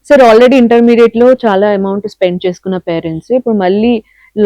Sir already intermediate లో చాలా amount spend చేసుకున్న పేరెంట్స్ ఇప్పుడు మళ్ళీ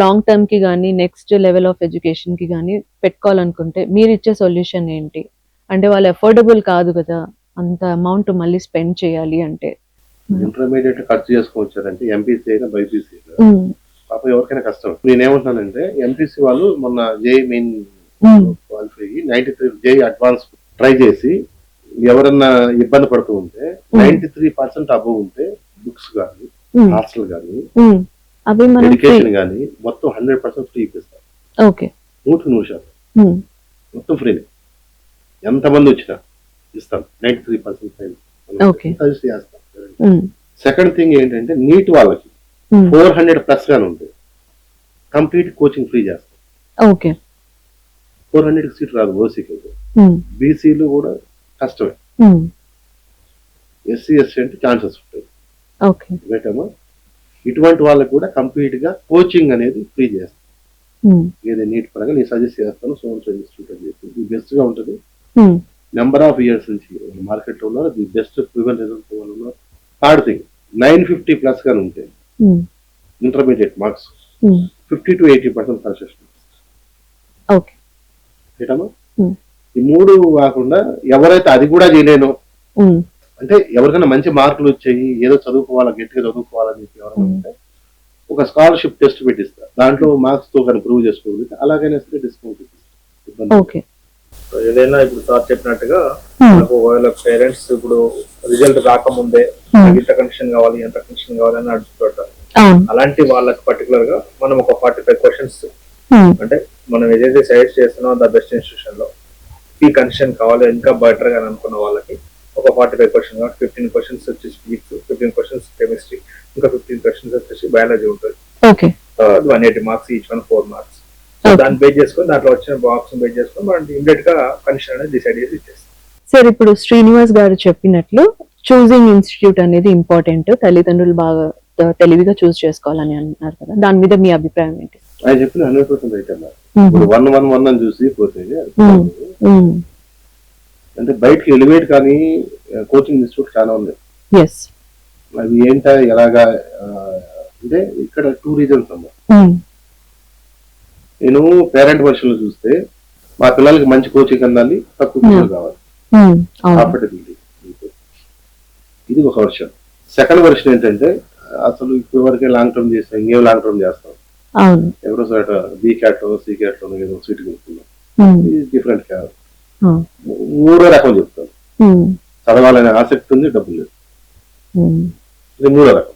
లాంగ్ టర్మ్ కి కానీ నెక్స్ట్ లెవెల్ ఆఫ్ ఎడ్యుకేషన్ కి కానీ పెట్టుకోవాలనుకుంటే మీరు ఇచ్చే సొల్యూషన్ ఏంటి? అంటే వాళ్ళు అఫోర్డబుల్ కాదు కదా అంత అమౌంట్ మళ్ళీ స్పెండ్ చేయాలి అంటే. ఇంటర్మీడియట్ ఖర్చు చేసుకోవచ్చారంటే ఎంపీసీ అయినా బైపీసీ పాప ఎవరికైనా కష్టం. నేనేమంటున్నానంటే ఎంపీసీ వాళ్ళు మొన్న JEE main qualify 93 JEE advance try చేసి ఎవరన్నా ఇబ్బంది పడుతూ ఉంటే 93% అబవ్ ఉంటే బుక్స్ కానీ హాస్టల్ కానీ ఎడ్యుకేషన్ కానీ మొత్తం 100% ఫ్రీ ఇప్పిస్తారు. 100% మొత్తం ఫ్రీనే. ఎంతమంది వచ్చినా ఇస్తాం 93% సజెస్ట్ చేస్తాం. సెకండ్ థింగ్ ఏంటంటే నీట్ వాళ్ళకి 400+ గానే ఉంటుంది, కంప్లీట్ కోచింగ్ ఫ్రీ చేస్తాం. 400 సీట్ రాదు ఓసీకి. బీసీలు కూడా కష్టమే, ఎస్సీ ఎస్టీ అంటే ఛాన్సెస్ ఉంటాయి. ఇటువంటి వాళ్ళకి కూడా కంప్లీట్ గా కోచింగ్ అనేది ఫ్రీ చేస్తాం. ఏదో నీట్ పరంగా నేను సజెస్ట్ చేస్తాను, సోషల్ ఇన్స్టిట్యూట్ అని చెప్పి ది బెస్ట్ గా ఉంటుంది. నెంబర్ ఆఫ్ ఇయర్స్ నుంచి మార్కెట్ లో ఉన్నారు, ది బెస్ట్ ప్రివెల్ రిజల్ట్ వాళ్ళు ఉన్నారు. థర్డ్ థింగ్ 950+ గానే ఉంటాయి ఇంటర్మీడియట్ మార్క్స్, 50 to 80% కన్సెషన్. ఈ మూడు కాకుండా ఎవరైతే అది కూడా చేయలేను అంటే ఎవరికైనా మంచి మార్కులు వచ్చాయి, ఏదో చదువుకోవాలా గట్టిగా చదువుకోవాలని చెప్పి ఎవరైనా ఉంటే ఒక స్కాలర్షిప్ టెస్ట్ పెట్టిస్తారు, దాంట్లో మార్క్స్ తో కానీ ప్రూవ్ చేసుకోగలిగితే అలాగైనా సరే డిస్కౌంట్ ఇప్పిస్తారు. ఏదైనా ఇప్పుడు సార్ చెప్పినట్టుగా మనకు ఒకవేళ పేరెంట్స్ ఇప్పుడు రిజల్ట్ రాకముందే ఇంత కండిషన్ కావాలి ఎంత కండిషన్ కావాలి అని అడుగుతుంటారు. అలాంటి వాళ్ళకి పర్టికులర్ గా మనం ఒక 45 క్వశ్చన్స్ అంటే మనం ఏదైతే సజెస్ట్ చేస్తున్నామో ద బెస్ట్ ఇన్స్టిట్యూషన్ లో ఈ కండిషన్ కావాలి ఇంకా బెటర్ గా అనుకున్న వాళ్ళకి ఒక 45 క్వశ్చన్ 15 క్వశ్చన్స్ వచ్చేసి ఫిజిక్స్, 15 క్వశ్చన్స్ కెమిస్ట్రీ, ఇంకా 15 క్వశ్చన్స్ వచ్చేసి బయాలజీ ఉంటుంది. 180 మార్క్స్, ఈచ్ వన్ 4 మార్క్స్. దాన్ని బేస్ చేసుకొని దాంట్లో వచ్చిన బాక్స్ బేస్ చేసుకొని మనం ఇమీడియట్ గా కండిషన్ అనేది డిసైడ్ చేసి ఇచ్చేస్తాం. సార్ ఇప్పుడు శ్రీనివాస్ గారు చెప్పినట్లు చూసింగ్ ఇన్స్టిట్యూట్ అనేది ఇంపార్టెంట్, తల్లిదండ్రులు బాగా తెలివిగా చూస్ చేసుకోవాలని అంటున్నారు కదా, దాని మీద మీ అభిప్రాయం ఏంటి? ఆయన చెప్పిన 100% రైట్ అన్నారు. 111 అని చూసి పోతే అంటే బయటకి ఎలివేట్ కానీ కోచింగ్ ఇన్స్టిట్యూట్ చాలా ఉన్నాయి. అవి ఏంటా ఎలాగా అంటే ఇక్కడ 2 రీజన్స్ అమ్మా. నేను పేరెంట్ వర్షన్ లో చూస్తే మా పిల్లలకి మంచి కోచింగ్ అందాలి, తక్కువ ఫీజులు కావాలి, ప్రాఫిటబిలిటీ. ఇది ఒక వర్షన్. సెకండ్ వర్షన్ ఏంటంటే అసలు ఇప్పటి వరకే లాంగ్ టర్మ్ చేస్తాం, ఇంకేం లాంగ్ టర్మ్ చేస్తాం, ఎవరో బీ క్యాట్ సి క్యాట్ లో ఏదో సీట్ కొనుక్కున్నాం, ఇది డిఫరెంట్ కాదు. మూడో రకం చెప్తాను, చదవాలనే ఆసక్తి ఉంది, డబ్బులు లేదు, ఇది మూడో రకం.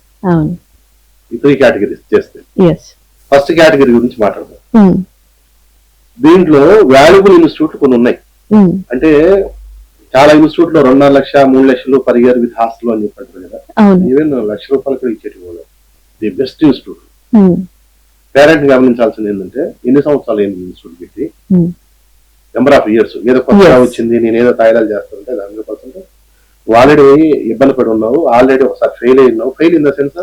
ఈ 3 కేటగిరీస్ చేస్తే ఫస్ట్ కేటగిరీ గురించి మాట్లాడదాం. దీంట్లో వాల్యుబుల్ ఇన్స్టిట్యూట్లు కొన్ని ఉన్నాయి. అంటే చాలా ఇన్స్టిట్యూట్ లో 2.5 లక్షలు 3 లక్షలు పర్ ఇయర్ విత్ హాస్టల్ అని చెప్పారు కదా, ఈవెన్ ₹1,00,000 కూడా ఇచ్చేటి వాళ్ళు. The best institute. పేరెంట్ గమనించాల్సింది ఏంటంటే ఎన్ని సంవత్సరాలు అయింది ఇన్స్టిట్యూట్ పెట్టి, నెంబర్ ఆఫ్ ఇయర్స్. ఏదో కొత్తగా వచ్చింది నేనేదో తాయిదాలు చేస్తుంటే 100% ఆల్రెడీ ఇబ్బంది పడి ఉన్నావు, ఆల్రెడీ ఒకసారి ఫెయిల్ అయి ఉన్నావు. ఫెయిల్ ఇన్ ద సెన్స్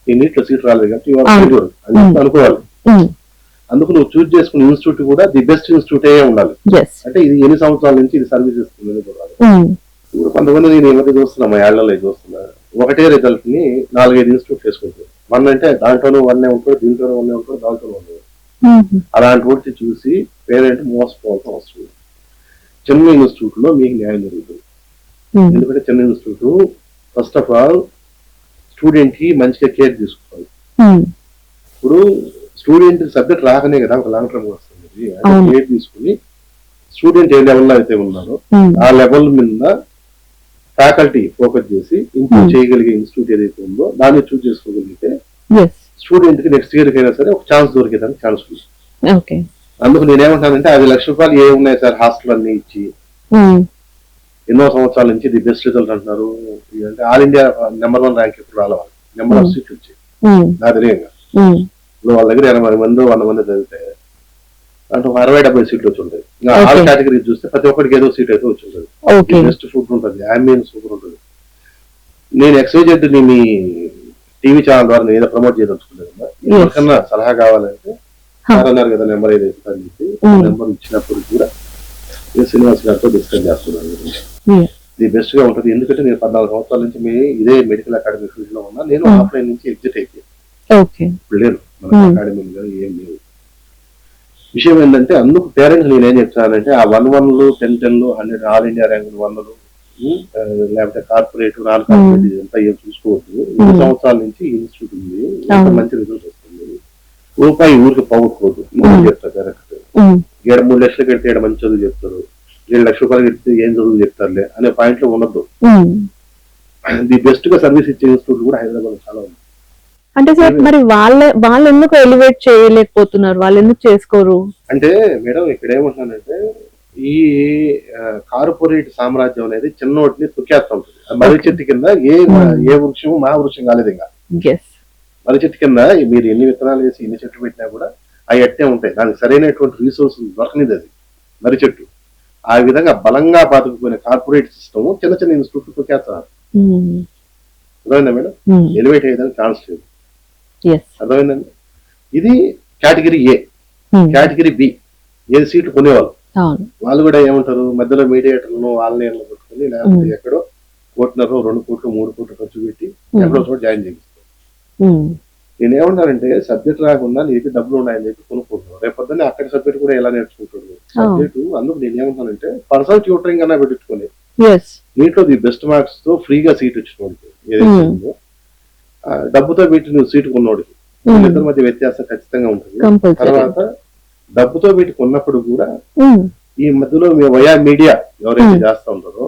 నీ నీట్లో సీట్ రాలేదు కాబట్టి అనుకోవాలి. అందుకు నువ్వు చూస్ చేసుకున్న ఇన్స్టిట్యూట్ కూడా ది బెస్ట్ ఇన్స్టిట్యూట్ ఉండాలి. అంటే ఇది ఎన్ని సంవత్సరాల నుంచి ఇది సర్వీస్ ఇస్తుంది ఇప్పుడు కొంతమంది నేను ఏమైతే చూస్తున్నా, మా ఏళ్లలో చూస్తున్నా, ఒకటే రిజల్ట్ ని 4-5 ఇన్స్టిట్యూట్ చేసుకుంటారు. వన్ అంటే దాంట్లోనూ 1 ఉంటాడు, దీంట్లోనూ 1 ఉంటాడు, దాంట్లోనూ 1. అలాంటి వాటి చూసి పేరెంట్ మోసపోవాల్సిన అవసరం లేదు. చిన్న ఇన్స్టిట్యూట్ లో మీకు న్యాయం జరుగుతుంది. ఎందుకంటే చిన్న institute first of all student కి మంచిగా కేర్ తీసుకోవాలి. ఇప్పుడు స్టూడెంట్ సబ్జెక్ట్ రాకనే కదా ఒక లాంగ్ టర్మ్ వస్తుంది. కేర్ తీసుకుని స్టూడెంట్ ఏ లెవెల్లో అయితే ఉన్నారో ఆ లెవెల్ మీద ఫ్యాకల్టీ ఫోకస్ చేసి ఇంప్రూవ్ చేయగలిగే ఇన్స్టిట్యూట్ ఏదైతే ఉందో దాన్ని చూస్ చేసుకోగలిగితే స్టూడెంట్ కి నెక్స్ట్ ఇయర్ కైనా సరే ఒక ఛాన్స్ దొరికేదానికి ఛాన్స్ ఉంది. అందుకు నేనేమంటానంటే ₹1,00,000 ఏ ఉన్నాయి సార్ హాస్టల్ అన్ని ఇచ్చి ఎన్నో సంవత్సరాల నుంచి ది బెస్ట్ రిజల్ట్ అంటున్నారు. అంటే ఆల్ ఇండియా నెంబర్ 1 ర్యాంక్ ఇప్పుడు రావాలి, నెంబర్ ఆఫ్ సీట్లు వచ్చాయి. నా తెలియగా ఇప్పుడు వాళ్ళ దగ్గర 80 మంది 100 మంది చదివితే అంటే 60-70 సీట్లు వచ్చి ఉంటాయి. ఆల్ కేటగిరీ చూస్తే ప్రతి ఒక్కరికి ఏదో సీట్ అయితే వచ్చి ఉంటుంది. బెస్ట్ ఫుడ్ ఉంటుంది, అంబియన్స్ సూపర్ ఉంటుంది. నేను ఎక్స్వైజెడ్ ని మీ టీవీ ఛానల్ ద్వారా ఏదో ప్రమోట్ చేయదలుచుకున్నాను. ఎవరికన్నా సలహా కావాలంటే అన్నారు కదా నెంబర్ ఏదైతే అని చెప్పి నెంబర్ ఇచ్చినప్పుడు కూడా శ్రీనివాస్ గారితో డిస్కస్ చేస్తున్నాను. ఇది బెస్ట్ గా ఉంటుంది. ఎందుకంటే నేను 14 సంవత్సరాల నుంచి ఇదే మెడికల్ అకాడమీ ఫీల్డ్ లో ఉన్నా. నేను ఆఫ్లైన్ నుంచి ఎగ్జిట్ అయిపోయాను. ఓకే. ఇప్పుడు లేను మన అకాడమీ ఏం లేవు. విషయం ఏంటంటే అందుకు పేరెంట్స్ నేను ఏం చెప్తానంటే ఆ 1-1లు 10-10లు 100 ఆల్ ఇండియా ర్యాంకులు 100లు లేకపోతే కార్పొరేట్ నాన్ కార్పొరేట్ ఇదంతా ఏం చూసుకోవద్దు. 2 సంవత్సరాల నుంచి ఇన్స్టిట్యూట్ ఉంది, ఎంత మంచి రిజల్ట్ వస్తుంది, రూపాయి ఊరికి పోగొట్టుకోవద్దు. ఇది చెప్తారు డైరెక్ట్. 7-3 లక్షలు కడితే 7 మంచి చదువు చెప్తారు, 7 లక్షల రూపాయలు కడితే ఏం చదువు చెప్తారులే అనే పాయింట్ లో ఉండద్దు. ది బెస్ట్ గా సర్వీస్ ఇచ్చే ఇన్స్టిట్యూట్ కూడా హైదరాబాద్ చాలా ఉంది. అంటే సార్ మరి వాళ్ళు ఎందుకు ఎలివేట్ చేయలేకపోతున్నారు, వాళ్ళు ఎందుకు చేసుకోరు అంటే మేడం ఇక్కడ ఏమంటున్నానంటే ఈ కార్పొరేట్ సామ్రాజ్యం అనేది చిన్నోటిని తొక్కేస్తా ఉంటుంది. మర్రి చెట్టు కింద ఏ వృక్షం మా వృక్షం కాలేదు. ఇంకా మర్రి చెట్టు కింద మీరు ఎన్ని విత్తనాలు వేసి ఎన్ని చెట్లు పెట్టినా కూడా అవి అట్టే ఉంటాయి. దానికి సరైనటువంటి రిసోర్స్ దొరకనిది అది మర్రి చెట్టు. ఆ విధంగా బలంగా పాతుకుపోయిన కార్పొరేట్ సిస్టమ్ చిన్న చిన్న ఇన్స్టిట్యూట్ తొక్కేస్తున్నారు. అర్థమైందా మేడం? ఎలివేట్ అయ్యేదానికి ఛాన్స్ లేదు. అర్థమైందండి? ఇది కేటగిరీ ఏ. కేటగిరీ బి ఏది సీట్లు కొనేవాళ్ళు వాళ్ళు కూడా ఏమంటారు, మధ్యలో మీడియేటర్లను ఆన్లైన్లో పెట్టుకుని లేకపోతే ఎక్కడో 1 కోటి 2 కోట్లు 3 కోట్లు ఖర్చు పెట్టి ఎక్కడో చోట జాయిన్ చేపిస్తారు. నేను ఏమంటానంటే సబ్జెక్ట్ రాకుండా నీకు డబ్బులు ఉన్నాయని చెప్పి కొనుక్కుంటున్నాను. రేపొద్దునే అక్కడ సబ్జెక్ట్ కూడా ఎలా నేర్చుకుంటాడు సబ్జెక్టు. అందుకు నేను ఏమంటానంటే పర్సనల్ ట్యూటరింగ్ అన్నా పెట్టించుకోండి. నీట్లో ది బెస్ట్ మార్క్స్ తో ఫ్రీగా సీట్ వచ్చిన వాడికి ఏదైతే ఉందో డబ్బుతో పెట్టి నువ్వు సీటు కొన్నోడికి ఇద్దరి మధ్య వ్యత్యాసం ఖచ్చితంగా ఉంటుంది. తర్వాత డబ్బుతో పెట్టి కొన్నప్పుడు కూడా ఈ మధ్యలో వయా మీడియా ఎవరైతే చేస్తా ఉంటారో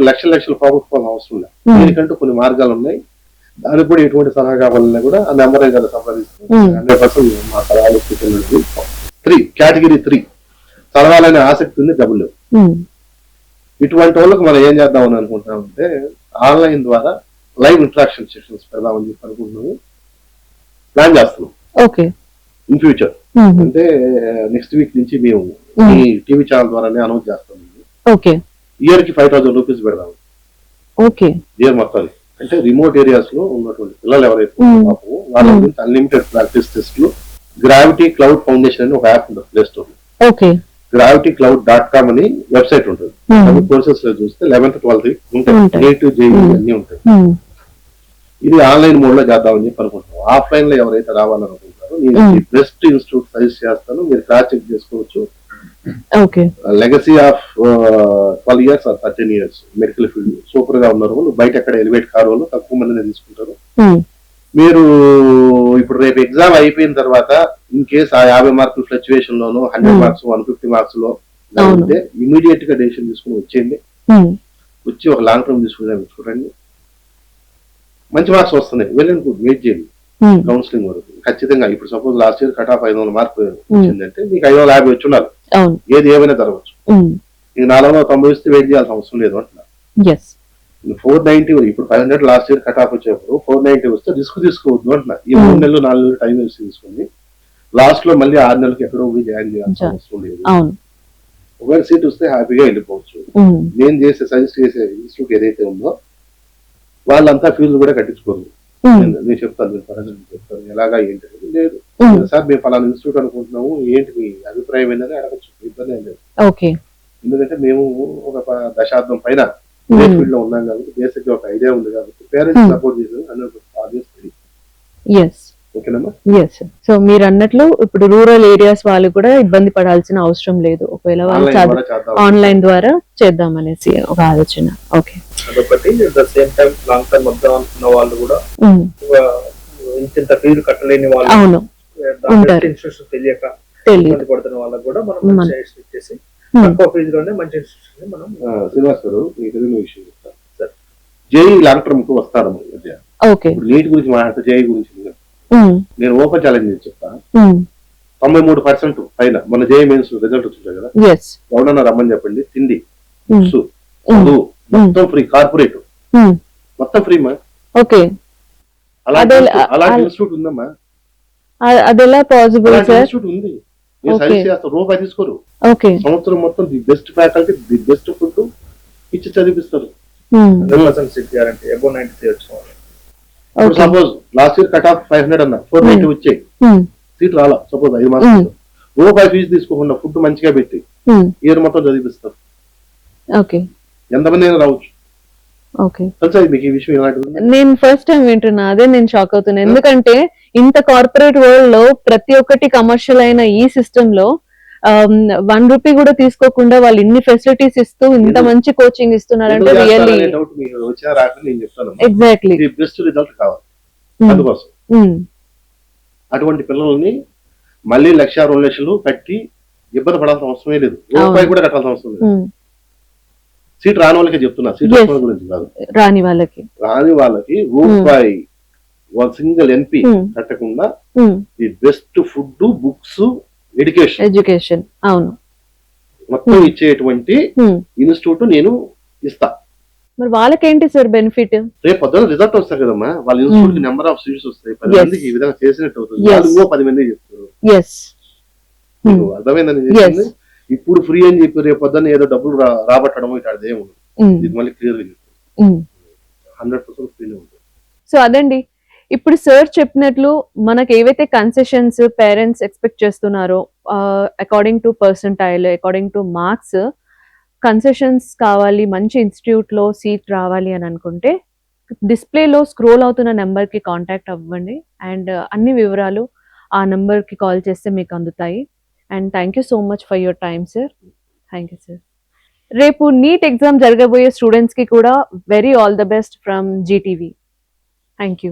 లక్షలు పోగొట్టుకోవాల్సిన అవసరం లేదు. దీనికంటూ కొన్ని మార్గాలు ఉన్నాయి. దానికి కూడా ఎటువంటి సలహా కావాలన్నా కూడా ఆ నెంబర్ కదా సంప్రదిస్తుంది. 100% మా సలహాలు 3 కేటగిరీ 3 చదవాలనే ఆసక్తి ఉంది, డబ్బులు లేవు. ఇటువంటి వాళ్ళకి మనం ఏం చేద్దామని అనుకుంటున్నామంటే ఆన్లైన్ ద్వారా లైవ్ ఇంటరాక్షన్ సెషన్స్ పెడదామని చెప్పి అనుకుంటున్నాము, ప్లాన్ చేస్తున్నాం. ఓకే. ఇన్ ఫ్యూచర్ అంటే నెక్స్ట్ వీక్ నుంచి మేము ఈ టీవీ ఛానల్ ద్వారానే అనౌన్స్ చేస్తాం. ఓకే. ఇయర్ కి 5,000 రూపీస్ పెడదాం. ఓకే. ఇయర్ మొత్తానికి అంటే రిమోట్ ఏరియాస్ లో ఉన్నటువంటి పిల్లలు ఎవరైతే పాపం వాళ్ళ గురించి అన్లిమిటెడ్ ప్రాక్టీస్ టెస్ట్లు గ్రావిటీ క్లౌడ్ ఫౌండేషన్ అని ఒక యాప్ ఉంటుంది ప్లే స్టోర్ లో. ఓకే. gravitycloud.com అని వెబ్సైట్ ఉంటుంది. అవి కోర్సెస్ లో చూస్తే 11th 12th ఉంటాయి, NEET JEE అన్ని ఉంటాయి. ఇది ఆన్లైన్ మోడ్ లో చేద్దామని చెప్పి అనుకుంటున్నాం. ఆఫ్లైన్ లో ఎవరైతే రావాలనుకుంటారో నేను బెస్ట్ ఇన్స్టిట్యూట్ సజెస్ట్ చేస్తాను, మీరు క్రాస్ చెక్ చేసుకోవచ్చు. Legacy of 12 years or 13 years medical field super గా ఉన్నారు. బయట ఎక్కడ ఎలివేట్ కారు వాళ్ళు తక్కువ మందిని తీసుకుంటారు. మీరు ఇప్పుడు రేపు ఎగ్జామ్ అయిపోయిన తర్వాత ఇన్ కేస్ ఆ 50 మార్కుల ఫ్లక్చువేషన్ లోను 100 మార్క్స్ 150 మార్క్స్ లో ఉంటే ఇమీడియట్ గా డెసిషన్ తీసుకుని వచ్చేయండి. వచ్చి ఒక లాంగ్ టర్మ్ తీసుకుని చూడండి, మంచి మార్క్స్ వస్తున్నాయి, వెళ్ళండి వెయిట్ చేయండి కౌన్సిలింగ్ వరకు. ఖచ్చితంగా ఇప్పుడు suppose last year cut off 500 మార్కులు వచ్చిందంటే మీకు 550 వచ్చి ఉండాలి. ఏది ఏమైనా జరగవచ్చు. మీకు 490 వస్తే వెయిట్ చేయాల్సిన అవసరం లేదు అంటున్నా. 490 ఇప్పుడు 500 లాస్ట్ ఇయర్ కట్ ఆఫ్ వచ్చేప్పుడు 490 వస్తే రిస్క్ తీసుకోవద్దు అంటున్నా. ఈ 3 నెలలు 4 నెలలు టైం వేసి తీసుకుంది లాస్ట్ లో మళ్ళీ 6 నెలలకి ఎక్కడో జాయిన్ చేయాల్సిన అవసరం లేదు. ఒకవేళ సీట్ వస్తే హ్యాపీగా వెళ్ళిపోవచ్చు. నేను సజెస్ట్ చేసే ఇన్స్టిట్యూట్ ఏదైతే ఉందో వాళ్ళంతా ఫీజులు కూడా కట్టించుకోరు. నేను చెప్తాను ఎలాగా ఏంటి లేదు సార్ మేము ఫలానా ఇన్స్టిట్యూట్ అనుకుంటున్నాము, ఏంటి మీ అభిప్రాయం ఏంటని అడగచ్చు, ఇబ్బంది ఏం లేదు. ఎందుకంటే మేము ఒక దశాబ్దం పైన ఫీల్డ్ లో ఉన్నాం కాబట్టి బేసిక్ గా ఒక ఐడియా ఉంది కాబట్టి పేరెంట్స్ సపోర్ట్ చేసేది 100%. సో మీరు అన్నట్లు ఇప్పుడు రూరల్ ఏరియాస్ వాళ్ళు కూడా ఇబ్బంది పడాల్సిన అవసరం లేదు, ఒకవేళ వాళ్ళు ఆన్లైన్ ద్వారా చేద్దామనేసి ఒక ఆలోచన. ఓకే. అదొకటి. సేమ్ టైం లాంగ్ టర్మ్ వద్దాం అనుకున్న వాళ్ళు కూడా ఇంత ఫీజు కట్టలేని వాళ్ళు ఇన్స్టిట్యూషన్ తెలియక ఇబ్బంది పడుతున్న వాళ్ళకి కూడా మనం సజెస్ట్ ఇచ్చేసి తక్కువ ఫీజులోనే మంచి ఇన్స్టిట్యూషన్ మనం. శ్రీనివాస్ గారు మీకు విషయం చెప్తాను సార్, జేఈ లాంగ్ టర్మ్ కు వస్తారు మధ్య. నీట్ గురించి మాట్లాడితే జేఈ గురించి నేను ఓపెన్ ఛాలెంజ్ చెప్తా. 93% పైన మన జేఈ మెయిన్స్ రిజల్ట్ వచ్చింటాయి కదా, ఎవరన్నా రమ్మని చెప్పండి, తిండి చదువు మొత్తం ఫ్రీ, కార్పొరేట్ మొత్తం ఫ్రీ మా. అలాంటి ఇన్స్టిట్యూట్ ఉందమ్మా, అదెలా పాసిబుల్ సార్? ఇన్స్టిట్యూట్ ఉంది, నేను సజెస్ట్ చేస్తాను, రూపాయి తీసుకోరు. సంవత్సరం మొత్తం the best faculty the best food ఇచ్చి చదివిస్తారు. 100% సీట్ గ్యారంటీ, అబౌవ్ 93 వచ్చేవాళ్ళు. Suppose last year cut off 500 అన్న 490 వచ్చాయి, సీట్ రాలా. సపోజ్ 5 మార్క్స్ రూపాయి ఫీజు తీసుకోకుండా ఫుడ్ మంచిగా పెట్టి ఇయర్ మొత్తం చదివిస్తారు. ఎంతమంది అయినా రావచ్చు. ఓకే. తెలుసా మీకు ఈ విషయం ఇలాంటిది? నేను ఫస్ట్ టైం వింటున్నా, అదే నేను షాక్ అవుతున్నా. ఎందుకంటే ఇంత కార్పొరేట్ వరల్డ్ లో ప్రతి ఒక్కటి కమర్షియల్ అయిన ఈ సిస్టమ్ లో 1 రూపీ కూడా తీసుకోకుండా వాళ్ళు ఇన్ని ఫెసిలిటీస్ ఇస్తూ ఇంత మంచి కోచింగ్ ఇస్తున్నారంటే రియల్లీ డౌట్ మీకు వచ్చినా రాకుండా నేను చెప్తాను. ఎగ్జాక్ట్లీ. ఇది బెస్ట్ రిజల్ట్ కావాలి అందుకోసం అటువంటి పిల్లల్ని మళ్ళీ 1,00,000 2 లక్షలు కట్టి ఇబ్బంది పడాల్సిన అవసరమే లేదు. రూపాయి కూడా కట్టాల్సిన అవసరం లేదు. సీట్ రాని వాళ్ళకే చెప్తున్నా, సీట్ Yes. వచ్చిన గురించి కాదు. రాని వాళ్ళకి రాని వాళ్ళకి రూపాయి సింగిల్ ఎన్పి కట్టకుండా the best food, books, education అవును. మొత్తం ఇచ్చేటువంటి ఇన్స్టిట్యూట్ నేను ఇస్తా. మరి వాళ్ళకేంటి సార్ బెనిఫిట్? రేపు పొద్దున రిజల్ట్ వస్తాయి కదమ్మా, వాళ్ళ ఇన్స్టిట్యూట్ కి నెంబర్ ఆఫ్ సీట్స్ వస్తాయి. 10 Yes. మందికి ఈ విధంగా చేసినట్టు అవుతుంది. Yes. వాళ్ళు ఇంకో 10 మంది చెప్తారు. ఎస్. మీకు అర్థమైందని చెప్పింది. ఇప్పుడు ఫ్రీ అని చెప్పి రేపు పొద్దున్న ఏదో డబ్బులు రాబట్టడం ఇట్లాంటిది ఏమి ఉండదు. ఇది మళ్ళీ క్లియర్ గా చెప్తాను. 100% ఫ్రీనే ఉంటుంది. సో అదండి, ఇప్పుడు సార్ చెప్పినట్లు మనకి ఏవైతే కన్సెషన్స్ పేరెంట్స్ ఎక్స్పెక్ట్ చేస్తున్నారో according to percentile, according to marks, concessions కావాలి, మంచి ఇన్స్టిట్యూట్ లో సీట్ రావాలి అని అనుకుంటే డిస్ప్లేలో స్క్రోల్ అవుతున్న నెంబర్ కి కాంటాక్ట్ అవ్వండి అండ్ అన్ని వివరాలు ఆ నెంబర్ కి కాల్ చేస్తే మీకు అందుతాయి. And thank you so much for your time sir. Thank you sir. రేపు నీట్ ఎగ్జామ్ జరగబోయే స్టూడెంట్స్ కి కూడా very all the best from Zee TV. Thank you.